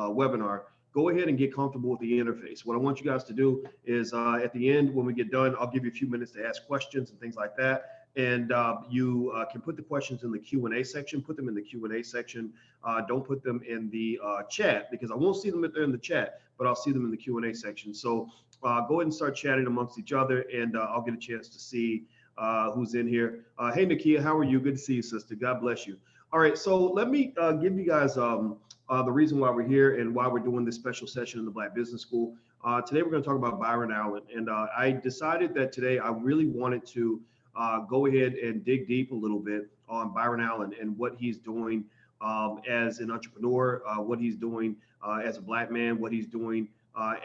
webinar, go ahead and get comfortable with the interface. What I want you guys to do is at the end, when we get done, I'll give you a few minutes to ask questions and things like that. And you can put the questions in the Q&A section, put them in the Q&A section. Don't put them in the chat, because I won't see them if they're in the chat, but I'll see them in the Q&A section. So go ahead and start chatting amongst each other, and I'll get a chance to see who's in here. Hey, Nakia, how are you? Good to see you, sister. God bless you. All right, so let me give you guys the reason why we're here and why we're doing this special session in the Black Business School. Today, we're going to talk about Byron Allen. And I decided that today I really wanted to go ahead and dig deep a little bit on Byron Allen and what he's doing as an entrepreneur, what he's doing as a Black man, what he's doing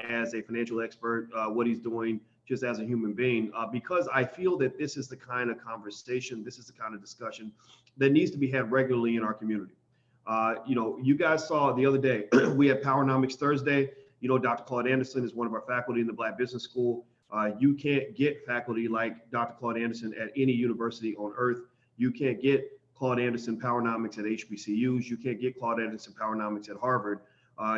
as a financial expert, what he's doing just as a human being, because I feel that this is the kind of conversation, this is the kind of discussion that needs to be had regularly in our community. You know, you guys saw the other day, we had Powernomics Thursday. You know, Dr. Claude Anderson is one of our faculty in the Black Business School. You can't get faculty like Dr. Claude Anderson at any university on earth. You can't get Claude Anderson Powernomics at HBCUs. You can't get Claude Anderson Powernomics at Harvard.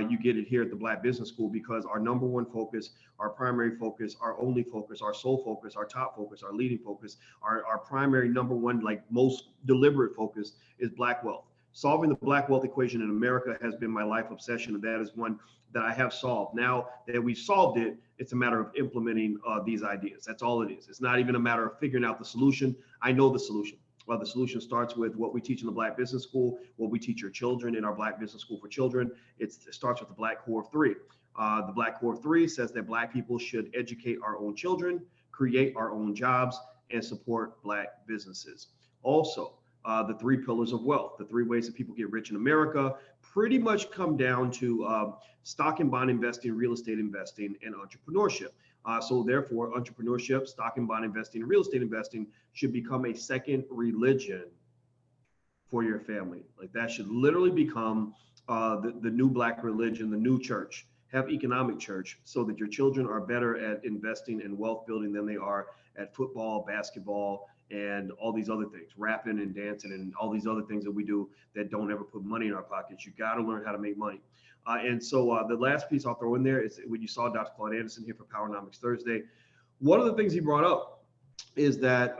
You get it here at the Black Business School, because our number one focus, our primary focus, our only focus, our sole focus, our top focus, our leading focus, our primary number one, like most deliberate focus is Black wealth. Solving the Black wealth equation in America has been my life obsession, and that is one that I have solved. Now that we've solved it, it's a matter of implementing these ideas. That's all it is. It's not even a matter of figuring out the solution. I know the solution. Well, the solution starts with what we teach in the Black Business School, what we teach your children in our Black Business School for Children. It starts with the Black Core of Three. The Black Core of Three says that Black people should educate our own children, create our own jobs, and support Black businesses. Also, the three pillars of wealth, the three ways that people get rich in America, pretty much come down to stock and bond investing, real estate investing, and entrepreneurship. So therefore, entrepreneurship, stock and bond investing, and real estate investing should become a second religion for your family. Like, that should literally become the new Black religion, the new church. Have economic church, so that your children are better at investing and wealth building than they are at football, basketball, and all these other things, rapping and dancing and all these other things that we do that don't ever put money in our pockets. You got to learn how to make money. And so the last piece I'll throw in there is when you saw Dr. Claude Anderson here for Powernomics Thursday, one of the things he brought up is that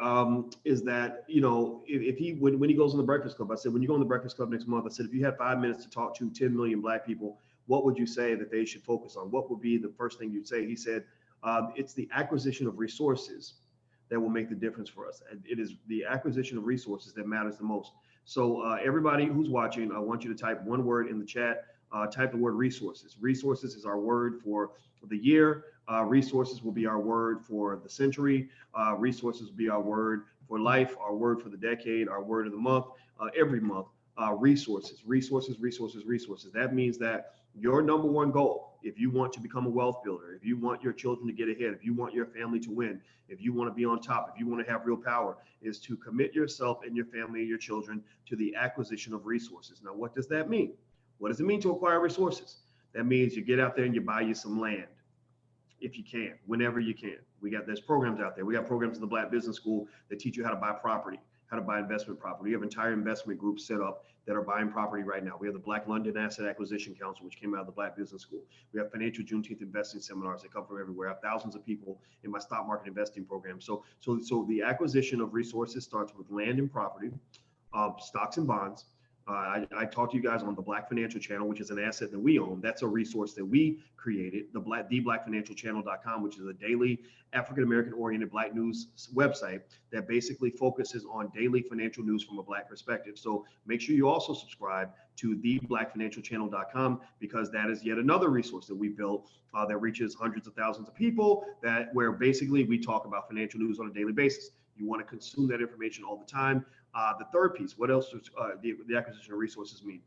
you know, if he when he goes on the Breakfast Club, I said, when you go on the Breakfast Club next month, I said, if you had 5 minutes to talk to 10 million Black people, what would you say that they should focus on? What would be the first thing you'd say? He said, it's the acquisition of resources that will make the difference for us. It is the acquisition of resources that matters the most. So everybody who's watching, I want you to type one word in the chat. Type the word resources. Resources is our word for the year. Resources will be our word for the century. Resources will be our word for life, our word for the decade, our word of the month, every month. Resources, resources, resources, resources. That means that your number one goal, if you want to become a wealth builder, if you want your children to get ahead, if you want your family to win, if you want to be on top, if you want to have real power, is to commit yourself and your family and your children to the acquisition of resources. Now, what does that mean? What does it mean to acquire resources? That means you get out there and you buy you some land, if you can, whenever you can. There's programs out there. We got programs in the Black Business School that teach you how to buy property, how to buy investment property. We have entire investment groups set up that are buying property right now. We have the Black London Asset Acquisition Council, which came out of the Black Business School. We have financial Juneteenth investing seminars that come from everywhere. I have thousands of people in my stock market investing program. So the acquisition of resources starts with land and property, stocks and bonds. I talked to you guys on the Black Financial Channel, which is an asset that we own. That's a resource that we created, theblackfinancialchannel.com, which is a daily African-American oriented Black news website that basically focuses on daily financial news from a Black perspective. So make sure you also subscribe to theblackfinancialchannel.com, because that is yet another resource that we built that reaches hundreds of thousands of people, where basically we talk about financial news on a daily basis. You want to consume that information all the time. The third piece, what else does the acquisition of resources mean?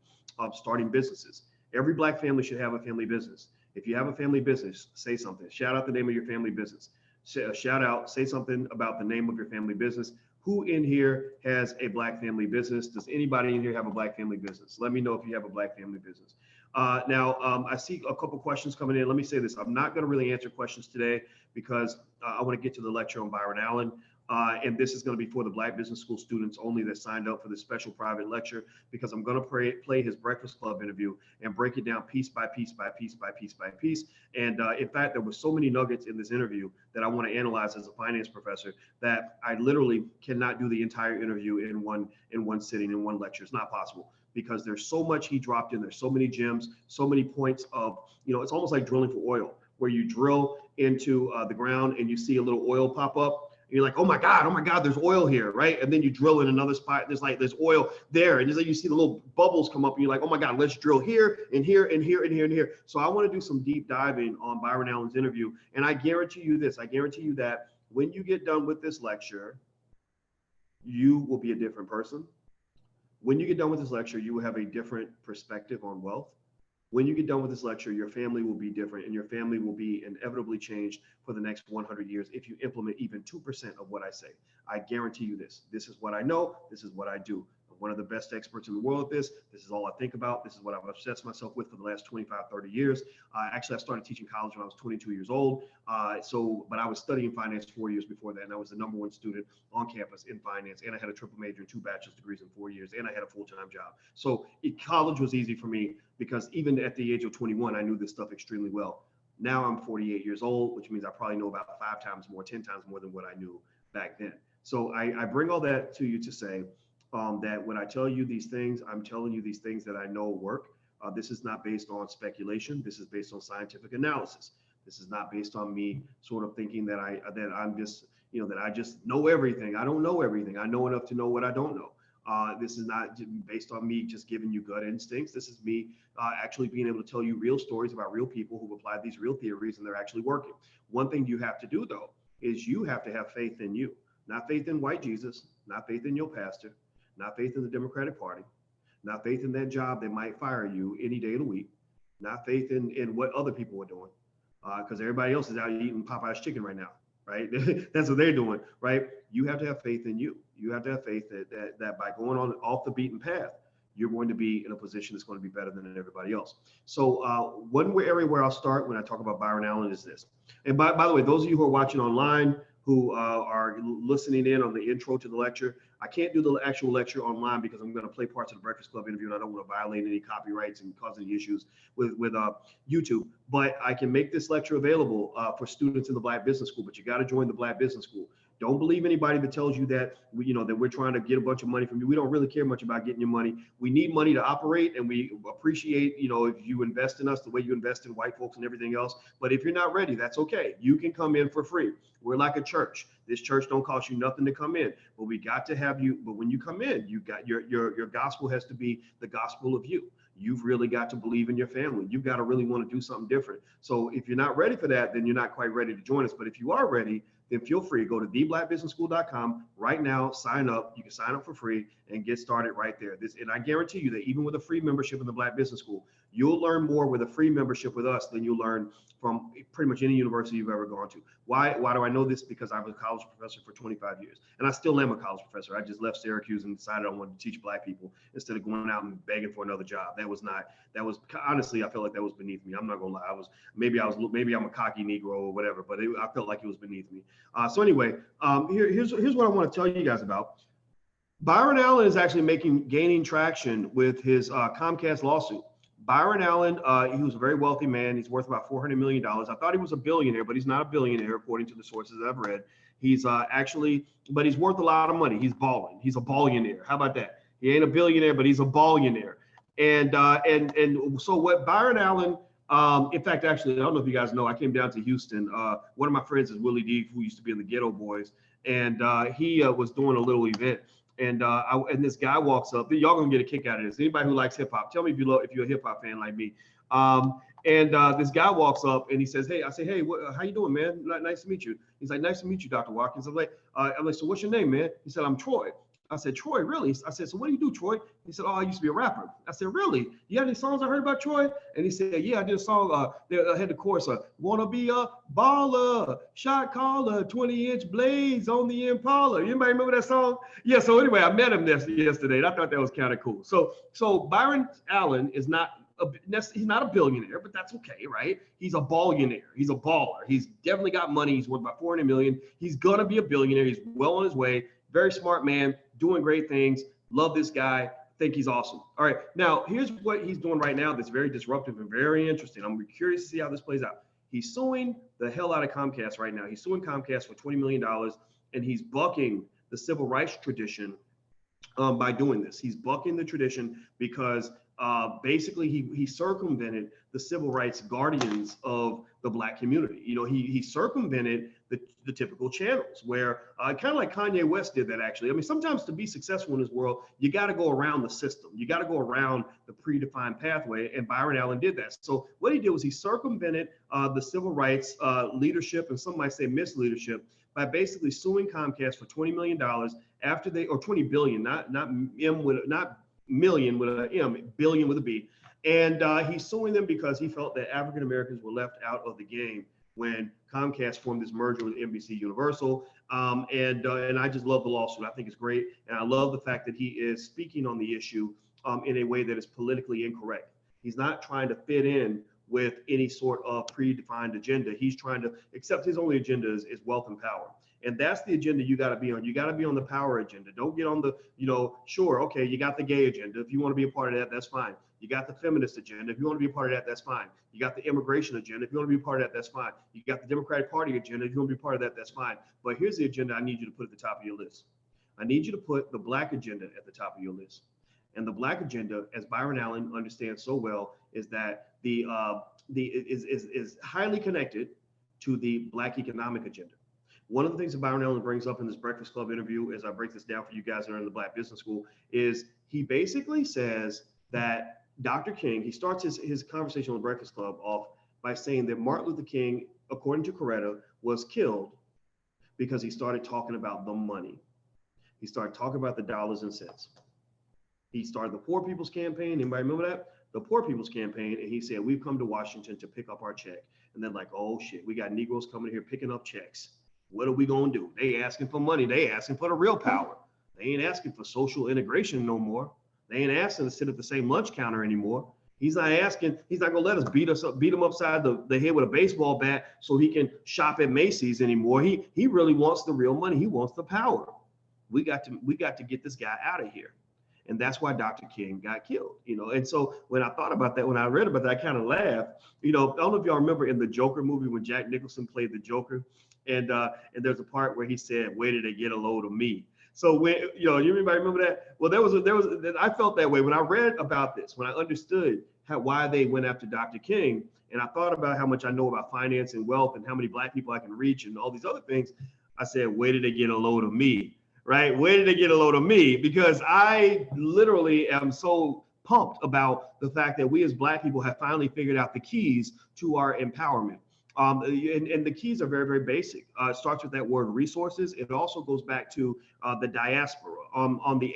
Starting businesses. Every Black family should have a family business. If you have a family business, say something. Shout out the name of your family business. Say something about the name of your family business. Who in here has a Black family business? Does anybody in here have a Black family business? Let me know if you have a Black family business. Now, I see a couple questions coming in. Let me say this. I'm not going to really answer questions today because I want to get to the lecture on Byron Allen. And this is going to be for the Black Business School students only that signed up for this special private lecture, because I'm going to play his Breakfast Club interview and break it down piece by piece by piece by piece by piece. And in fact, there were so many nuggets in this interview that I want to analyze as a finance professor that I literally cannot do the entire interview in one sitting, in one lecture. It's not possible, because there's so much he dropped in. There's so many gems, so many points of, it's almost like drilling for oil, where you drill into the ground and you see a little oil pop up. And you're like, oh my God, there's oil here, right? And then you drill in another spot, there's oil there. And just like you see the little bubbles come up and you're like, oh my God, let's drill here and here and here and here and here. So I want to do some deep diving on Byron Allen's interview. And I guarantee you this, I guarantee you that when you get done with this lecture, you will be a different person. When you get done with this lecture, you will have a different perspective on wealth. When you get done with this lecture, your family will be different, and your family will be inevitably changed for the next 100 years if you implement even 2% of what I say. I guarantee you this. This is what I know. This is what I do. I'm one of the best experts in the world at this. This is all I think about. This is what I've obsessed myself with for the last 25, 30 years. Actually, I started teaching college when I was 22 years old. But I was studying finance 4 years before that, and I was the #1 student on campus in finance, and I had a triple major and 2 bachelor's degrees in 4 years, and I had a full-time job. So college was easy for me, because even at the age of 21, I knew this stuff extremely well. Now I'm 48 years old, which means I probably know about 5 times more, 10 times more than what I knew back then. So I bring all that to you to say that when I tell you these things, I'm telling you these things that I know work. This is not based on speculation. This is based on scientific analysis. This is not based on me sort of thinking that I'm just, that I just know everything. I don't know everything. I know enough to know what I don't know. This is not based on me just giving you gut instincts. This is me actually being able to tell you real stories about real people who've applied these real theories and they're actually working. One thing you have to do, though, is you have to have faith in you, not faith in white Jesus, not faith in your pastor, not faith in the Democratic Party, not faith in that job that might fire you any day of the week, not faith in what other people are doing, because everybody else is out eating Popeye's chicken right now, right? That's what they're doing, right? You have to have faith in you. You have to have faith that by going on off the beaten path, you're going to be in a position that's going to be better than everybody else. So one area where I'll start when I talk about Byron Allen is this. And by the way, those of you who are watching online, who are listening in on the intro to the lecture, I can't do the actual lecture online because I'm going to play parts of the Breakfast Club interview, and I don't want to violate any copyrights and cause any issues with YouTube. But I can make this lecture available for students in the Black Business School, but you got to join the Black Business School. Don't believe anybody that tells you that that we're trying to get a bunch of money from you. We don't really care much about getting your money. We need money to operate, and we appreciate if you invest in us the way you invest in white folks and everything else. But if you're not ready, that's okay. You can come in for free. We're like a church. This church don't cost you nothing to come in, but we got to have you. But when you come in, you got your gospel has to be the gospel of you. You've really got to believe in your family. You've got to really want to do something different. So if you're not ready for that, then you're not quite ready to join us. But if you are ready, then feel free to go to theblackbusinessschool.com right now, sign up. You can sign up for free and get started right there. And I guarantee you that even with a free membership in the Black Business School, you'll learn more with a free membership with us than you'll learn from pretty much any university you've ever gone to. Why do I know this? Because I was a college professor for 25 years, and I still am a college professor. I just left Syracuse and decided I wanted to teach Black people instead of going out and begging for another job. That was honestly, I felt like that was beneath me. I'm not gonna lie. Maybe I'm a cocky Negro or whatever, but I felt like it was beneath me. So anyway, here's what I want to tell you guys about. Byron Allen is actually gaining traction with his Comcast lawsuit. Byron Allen, he was a very wealthy man. He's worth about $400 million. I thought he was a billionaire, but he's not a billionaire, according to the sources that I've read. He's but he's worth a lot of money. He's balling. He's a billionaire. How about that? He ain't a billionaire, but he's a billionaire. And so what Byron Allen, in fact, actually, I don't know if you guys know, I came down to Houston. One of my friends is Willie D, who used to be in the Ghetto Boys, and he was doing a little event. And this guy walks up. Y'all gonna get a kick out of this. Anybody who likes hip hop, tell me if you're a hip hop fan like me. This guy walks up and he says, "Hey," I say, "Hey, how you doing, man? Nice to meet you." He's like, "Nice to meet you, Dr. Watkins." I'm like, "So what's your name, man?" He said, "I'm Troy." I said, "Troy, really?" I said, "So what do you do, Troy?" He said, "Oh, I used to be a rapper." I said, "Really? You got any songs I heard about, Troy?" And he said, "Yeah, I did a song. I had the chorus, wanna be a baller, shot caller, 20-inch blades on the Impala." Anybody remember that song? Yeah, so anyway, I met him yesterday, and I thought that was kind of cool. So Byron Allen is not he's not a billionaire, but that's okay, right? He's a ballionaire. He's a baller. He's definitely got money. He's worth about 400 million. He's gonna be a billionaire. He's well on his way. Very smart man, doing great things. Love this guy. Think he's awesome. All right, now here's what he's doing right now that's very disruptive and very interesting. I'm curious to see how this plays out. He's suing the hell out of Comcast right now. He's suing Comcast for $20 million, and he's bucking the civil rights tradition by doing this. He's bucking the tradition because basically he circumvented the civil rights guardians of the Black community. You know, he circumvented the typical channels where kind of like Kanye West did that, actually. I mean, sometimes to be successful in this world, you got to go around the system. You got to go around the predefined pathway, and Byron Allen did that. So what he did was he circumvented the civil rights leadership, and some might say misleadership, by basically suing Comcast for $20 million after they, or 20 billion, not million with a M, billion with a B. And he's suing them because he felt that African Americans were left out of the game when Comcast formed this merger with NBC Universal. And I just love the lawsuit. I think it's great. And I love the fact that he is speaking on the issue in a way that is politically incorrect. He's not trying to fit in with any sort of predefined agenda. He's trying to, except his only agenda is wealth and power. And that's the agenda you got to be on. You got to be on the power agenda. Don't get on the, sure, okay, you got the gay agenda. If you want to be a part of that, that's fine. You got the feminist agenda. If you want to be a part of that, that's fine. You got the immigration agenda. If you want to be a part of that, that's fine. You got the Democratic Party agenda. If you want to be a part of that, that's fine. But here's the agenda I need you to put at the top of your list. I need you to put the Black agenda at the top of your list. And the Black agenda, as Byron Allen understands so well, is that is highly connected to the Black economic agenda. One of the things that Byron Allen brings up in this Breakfast Club interview, as I break this down for you guys that are in the Black Business School, is he basically says that Dr. King, he starts his conversation on the Breakfast Club off by saying that Martin Luther King, according to Coretta, was killed because he started talking about the money. He started talking about the dollars and cents. He started the Poor People's Campaign. Anybody remember that? The Poor People's Campaign. And he said, we've come to Washington to pick up our check. And then like, oh shit, we got Negroes coming here picking up checks. What are we going to do? They asking for money. They asking for the real power. They ain't asking for social integration no more. They ain't asking to sit at the same lunch counter anymore. He's not asking, he's not gonna let us beat him upside the head with a baseball bat so he can shop at Macy's anymore. He really wants the real money. He wants the power. We got to get this guy out of here. And that's why Dr. King got killed, And so when I thought about that, when I read about that, I kind of laughed. I don't know if y'all remember in the Joker movie when Jack Nicholson played the Joker, and there's a part where he said, "Where did they get a load of me?" So when anybody remember that? Well, there was I felt that way when I read about this, when I understood why they went after Dr. King, and I thought about how much I know about finance and wealth and how many Black people I can reach and all these other things. I said, "Where did they get a load of me?" Right? Where did they get a load of me? Because I literally am so pumped about the fact that we as Black people have finally figured out the keys to our empowerment. And the keys are very, very basic. It starts with that word resources. It also goes back to the diaspora. On the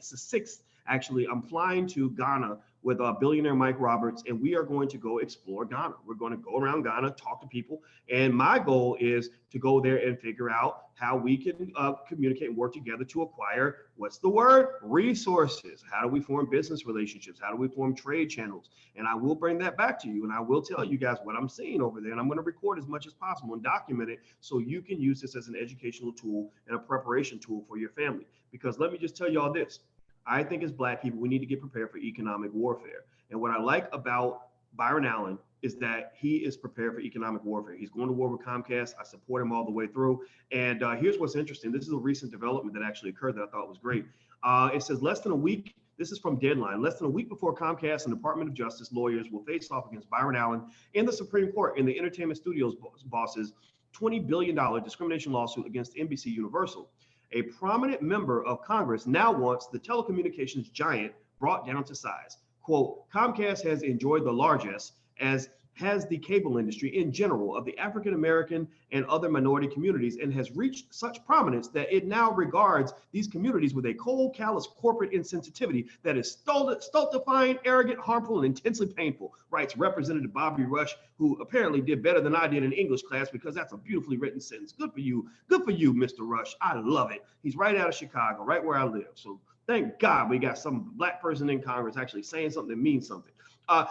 6th, actually, I'm flying to Ghana with billionaire Mike Roberts, and we are going to go explore Ghana. We're going to go around Ghana, talk to people. And my goal is to go there and figure out how we can communicate and work together to acquire, what's the word? Resources. How do we form business relationships? How do we form trade channels? And I will bring that back to you, and I will tell you guys what I'm seeing over there. And I'm going to record as much as possible and document it so you can use this as an educational tool and a preparation tool for your family. Because let me just tell you all this. I think as Black people, we need to get prepared for economic warfare. And what I like about Byron Allen is that he is prepared for economic warfare. He's going to war with Comcast. I support him all the way through. And here's what's interesting. This is a recent development that actually occurred that I thought was great. It says less than a week. This is from Deadline. Less than a week before Comcast and Department of Justice lawyers will face off against Byron Allen in the Supreme Court in the Entertainment Studios bosses $20 billion discrimination lawsuit against NBC Universal. A prominent member of Congress now wants the telecommunications giant brought down to size. Quote, Comcast has enjoyed the largesse, as has the cable industry in general, of the African-American and other minority communities, and has reached such prominence that it now regards these communities with a cold, callous corporate insensitivity that is stultifying, arrogant, harmful, and intensely painful, writes Representative Bobby Rush, who apparently did better than I did in English class, because that's a beautifully written sentence. Good for you, Mr. Rush. I love it. He's right out of Chicago, right where I live. So thank God we got some Black person in Congress actually saying something that means something.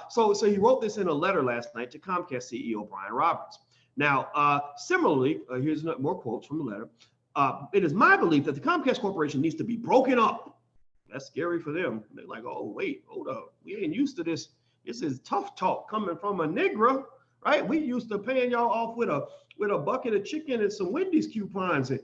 So he wrote this in a letter last night to Comcast CEO Brian Roberts. Now, similarly, here's more quotes from the letter. It is my belief that the Comcast Corporation needs to be broken up. That's scary for them. They're like, oh, wait, hold up. We ain't used to this. This is tough talk coming from a Negro, right? We used to paying y'all off with a bucket of chicken and some Wendy's coupons. And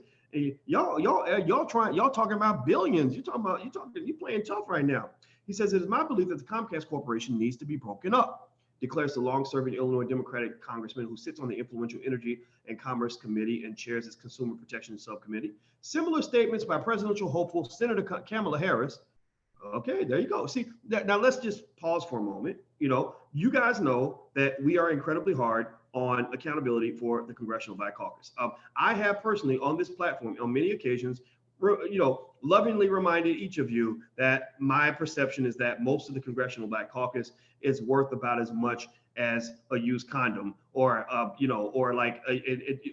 y'all talking about billions. You playing tough right now. He says, it is my belief that the Comcast Corporation needs to be broken up, declares the long-serving Illinois Democratic congressman who sits on the influential Energy and Commerce Committee and chairs its Consumer Protection Subcommittee. Similar statements by presidential hopeful Senator Kamala Harris. Okay, there you go. See, now let's just pause for a moment. You guys know that we are incredibly hard on accountability for the Congressional Black Caucus. I have personally on this platform on many occasions lovingly reminded each of you that my perception is that most of the Congressional Black Caucus is worth about as much as a used condom or like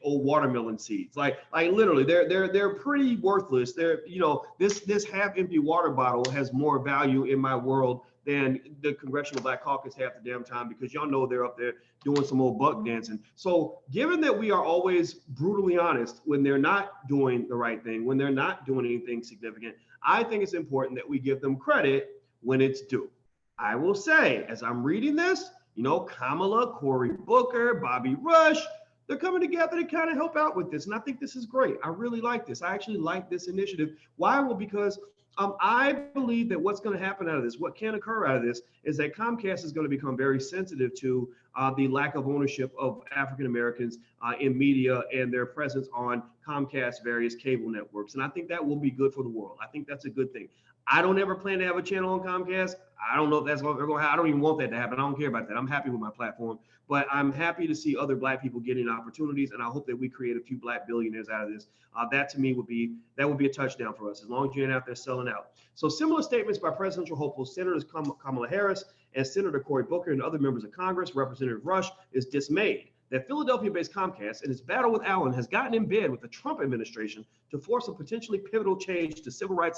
old watermelon seeds. Like literally, they're pretty worthless. This half empty water bottle has more value in my world than the Congressional Black Caucus half the damn time, because y'all know they're up there doing some old buck dancing. So given that we are always brutally honest when they're not doing the right thing, when they're not doing anything significant, I think it's important that we give them credit when it's due. I will say, as I'm reading this, Kamala, Cory Booker, Bobby Rush, they're coming together to kind of help out with this. And I think this is great. I really like this. I actually like this initiative. Why? Well, because I believe that what's going to happen out of this, what can occur out of this, is that Comcast is going to become very sensitive to the lack of ownership of African Americans in media and their presence on Comcast various cable networks. And I think that will be good for the world. I think that's a good thing. I don't ever plan to have a channel on Comcast. I don't know if that's what they're going to happen. I don't even want that to happen. I don't care about that. I'm happy with my platform, but I'm happy to see other Black people getting opportunities, and I hope that we create a few Black billionaires out of this. That to me would be a touchdown for us, as long as you ain't out there selling out. So similar statements by presidential hopefuls Senators Kamala Harris and Senator Cory Booker and other members of Congress. Representative Rush is dismayed that Philadelphia-based Comcast, in its battle with Allen, has gotten in bed with the Trump administration to force a potentially pivotal change to Civil War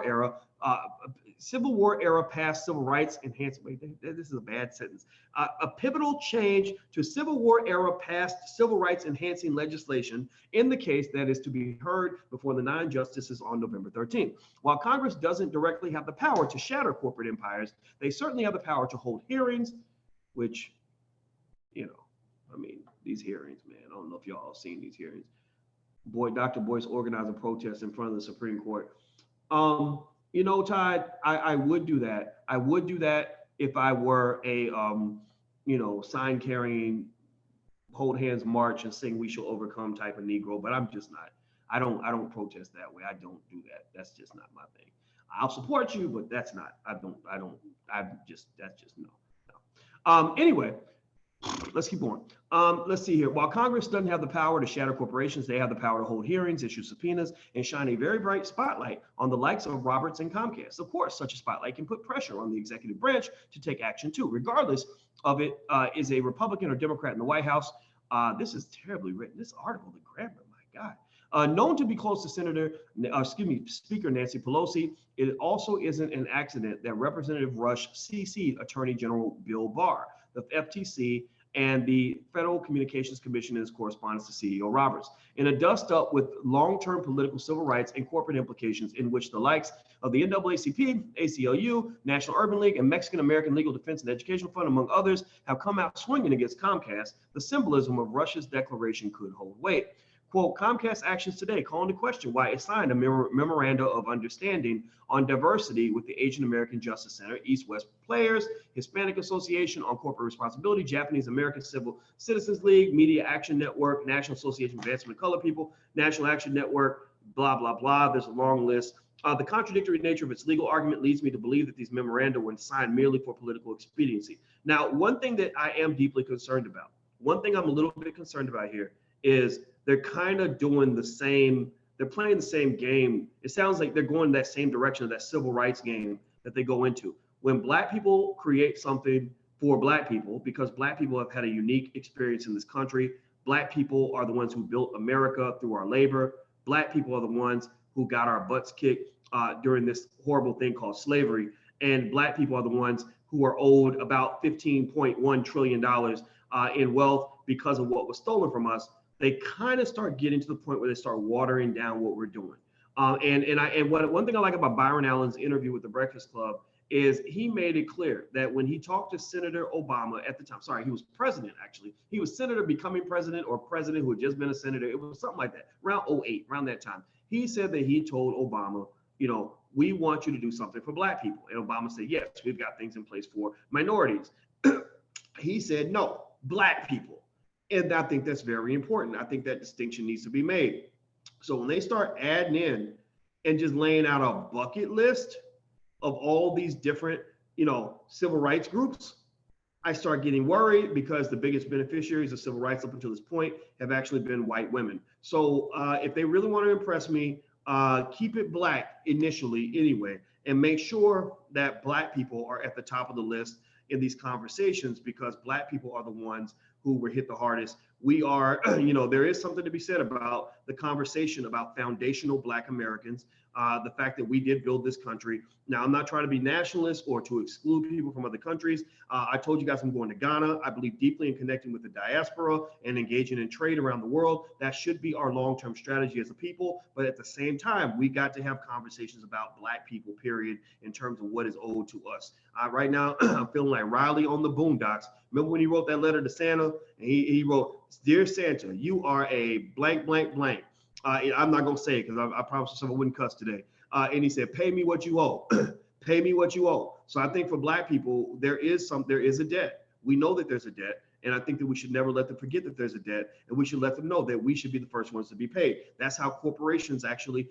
era past civil rights enhancement. This is a bad sentence. A pivotal change to Civil War era past civil rights enhancing legislation in the case that is to be heard before the 9 justices on November 13th. While Congress doesn't directly have the power to shatter corporate empires, they certainly have the power to hold hearings, which, these hearings, man, I don't know if y'all have seen these hearings. Dr. Boyce organized a protest in front of the Supreme Court. Todd, I would do that. I would do that if I were a, sign carrying, hold hands march and sing "We Shall Overcome" type of Negro, but I'm just not. I don't protest that way. I don't do that. That's just not my thing. I'll support you, but that's not. That's just no. Anyway, let's keep going. Let's see here. While Congress doesn't have the power to shatter corporations, they have the power to hold hearings, issue subpoenas, and shine a very bright spotlight on the likes of Roberts and Comcast. Of course, such a spotlight can put pressure on the executive branch to take action too, regardless of it is a Republican or Democrat in the White House. This is terribly written. This article, the grammar, my God. Known to be close to Speaker Nancy Pelosi, it also isn't an accident that Representative Rush CC'd Attorney General Bill Barr, the FTC, and the Federal Communications Commission in its correspondence to CEO Roberts, in a dust-up with long-term political civil rights and corporate implications in which the likes of the NAACP, ACLU, National Urban League, and Mexican American Legal Defense and Education Fund, among others, have come out swinging against Comcast. The symbolism of Rush's declaration could hold weight. Quote, Comcast actions today call into question why it signed a memoranda of understanding on diversity with the Asian American Justice Center, East-West Players, Hispanic Association on Corporate Responsibility, Japanese American Civil Citizens League, Media Action Network, National Association of Advancement of Colored People, National Action Network, blah, blah, blah. There's a long list. The contradictory nature of its legal argument leads me to believe that these memoranda were signed merely for political expediency. Now, one thing that I am deeply concerned about, one thing I'm a little bit concerned about here is they're kind of doing the same, they're playing the same game. It sounds like they're going that same direction of that civil rights game that they go into. When Black people create something for Black people, because Black people have had a unique experience in this country, Black people are the ones who built America through our labor. Black people are the ones who got our butts kicked during this horrible thing called slavery. And Black people are the ones who are owed about $15.1 trillion in wealth because of what was stolen from us, they kind of start getting to the point where they start watering down what we're doing. One thing I like about Byron Allen's interview with the Breakfast Club is he made it clear that when he talked to Senator Obama at the time, sorry, he was president actually. He was senator becoming president or president who had just been a senator. It was something like that, around 08, around that time. He said that he told Obama, you know, we want you to do something for black people. And Obama said, yes, we've got things in place for minorities. He said, no, black people. And I think that's very important. I think that distinction needs to be made. So when they start adding in and just laying out a bucket list of all these different, you know, civil rights groups, I start getting worried because the biggest beneficiaries of civil rights up until this point have actually been white women. So if they really want to impress me, keep it black initially anyway, and make sure that black people are at the top of the list in these conversations, because black people are the ones who were hit the hardest. We are, you know, there is something to be said about the conversation about foundational black Americans, the fact that we did build this country. Now, I'm not trying to be nationalist or to exclude people from other countries. I told you guys I'm going to Ghana. I believe deeply in connecting with the diaspora and engaging in trade around the world. That should be our long-term strategy as a people. But at the same time, we got to have conversations about black people, period, in terms of what is owed to us. Right now, I'm feeling like Riley on the Boondocks. Remember when he wrote that letter to Santa? And he wrote, "Dear Santa, you are a blank, blank, blank." I'm not going to say it because I promised myself I wouldn't cuss today. And he said, pay me what you owe. Pay me what you owe. So I think for black people, there is a debt. We know that there's a debt. And I think that we should never let them forget that there's a debt, and we should let them know that we should be the first ones to be paid. That's how corporations actually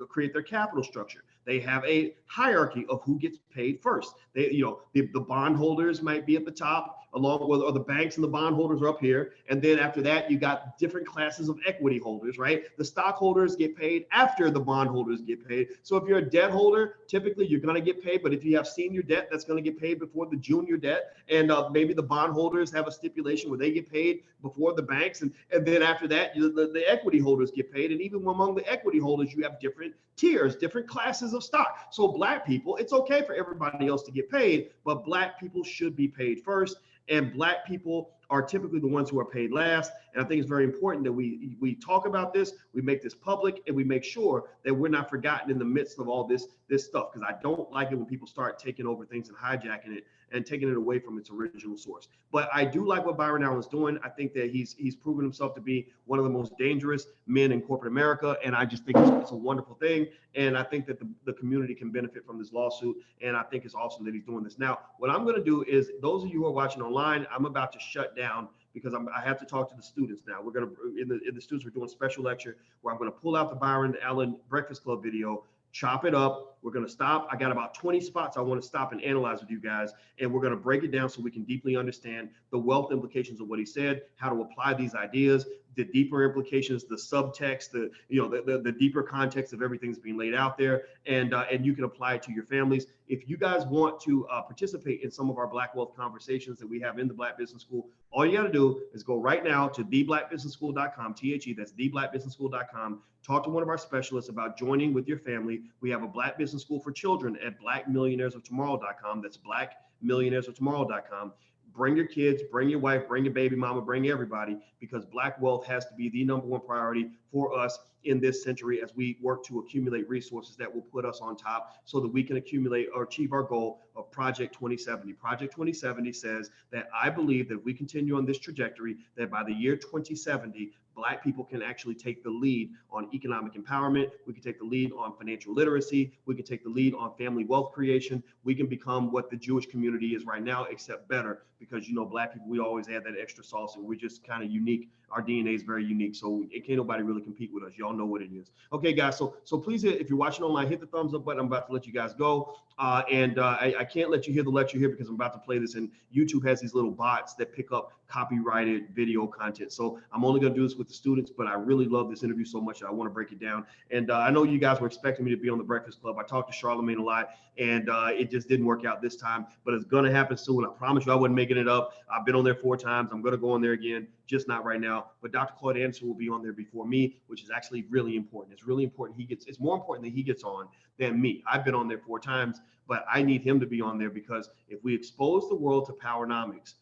create their capital structure. They have a hierarchy of who gets paid first. They, you know, the bondholders might be at the top, along with, or the banks and the bondholders are up here. And then after that, you got different classes of equity holders, right? The stockholders get paid after the bondholders get paid. So if you're a debt holder, typically you're going to get paid. But if you have senior debt, that's going to get paid before the junior debt. And maybe the bondholders have a stipulation where they get paid before the banks. And then after that, the equity holders get paid. And even among the equity holders, you have different tiers, different classes of stock. So black people, it's okay for everybody else to get paid, but black people should be paid first. And black people are typically the ones who are paid last. And I think it's very important that we talk about this, we make this public, and we make sure that we're not forgotten in the midst of all this stuff. Because I don't like it when people start taking over things and hijacking it and taking it away from its original source. But I do like what Byron Allen is doing. I think that he's proven himself to be one of the most dangerous men in corporate America. And I just think it's a wonderful thing. And I think that the community can benefit from this lawsuit. And I think it's awesome that he's doing this. Now, what I'm going to do is, those of you who are watching online, I'm about to shut down because I have to talk to the students now. We're going to, in the students, we're doing a special lecture where I'm going to pull out the Byron Allen Breakfast Club video, chop it up. We're going to stop. I got about 20 spots I want to stop and analyze with you guys. And we're going to break it down so we can deeply understand the wealth implications of what he said, how to apply these ideas, the deeper implications, the subtext, the deeper context of everything that's being laid out there. And you can apply it to your families. If you guys want to participate in some of our Black Wealth conversations that we have in the Black Business School, all you got to do is go right now to theblackbusinessschool.com, that's theblackbusinessschool.com. Talk to one of our specialists about joining with your family. We have a Black Business School for children at blackmillionairesoftomorrow.com. That's blackmillionairesoftomorrow.com. Bring your kids, bring your wife, bring your baby mama, bring everybody, because Black wealth has to be the #1 priority for us in this century as we work to accumulate resources that will put us on top so that we can accumulate or achieve our goal of Project 2070. Project 2070 says that I believe that if we continue on this trajectory, that by the year 2070, Black people can actually take the lead on economic empowerment. We can take the lead on financial literacy. We can take the lead on family wealth creation. We can become what the Jewish community is right now, except better, because, you know, Black people, we always add that extra sauce, and we're just kind of unique. Our DNA is very unique, so it can't nobody really compete with us. Y'all know what it is. Okay, guys, so please, if you're watching online, hit the thumbs up button. I'm about to let you guys go. I can't let you hear the lecture here because I'm about to play this, and YouTube has these little bots that pick up copyrighted video content. So I'm only going to do this with the students, but I really love this interview so much that I want to break it down. And I know you guys were expecting me to be on the Breakfast Club. I talked to Charlamagne a lot, and it just didn't work out this time, but it's going to happen soon. I promise you I wasn't making it up. I've been on there 4 times. I'm going to go on there again. just not right now. But Dr. Claude Anderson will be on there before me, which is actually really important. It's really important it's more important that he gets on than me. I've been on there 4 times, but I need him to be on there because if we expose the world to Powernomics,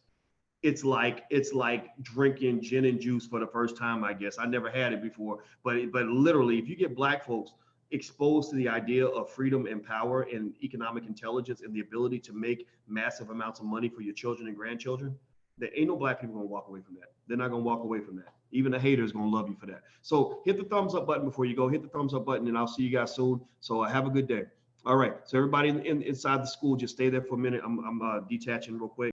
it's like drinking gin and juice for the first time, I guess. I never had it before, but literally, if you get Black folks exposed to the idea of freedom and power and economic intelligence and the ability to make massive amounts of money for your children and grandchildren, there ain't no Black people gonna walk away from that. They're not gonna walk away from that. Even the haters gonna love you for that. So hit the thumbs up button before you go. Hit the thumbs up button, and I'll see you guys soon. So have a good day. All right. So everybody inside the school, just stay there for a minute. I'm detaching real quick.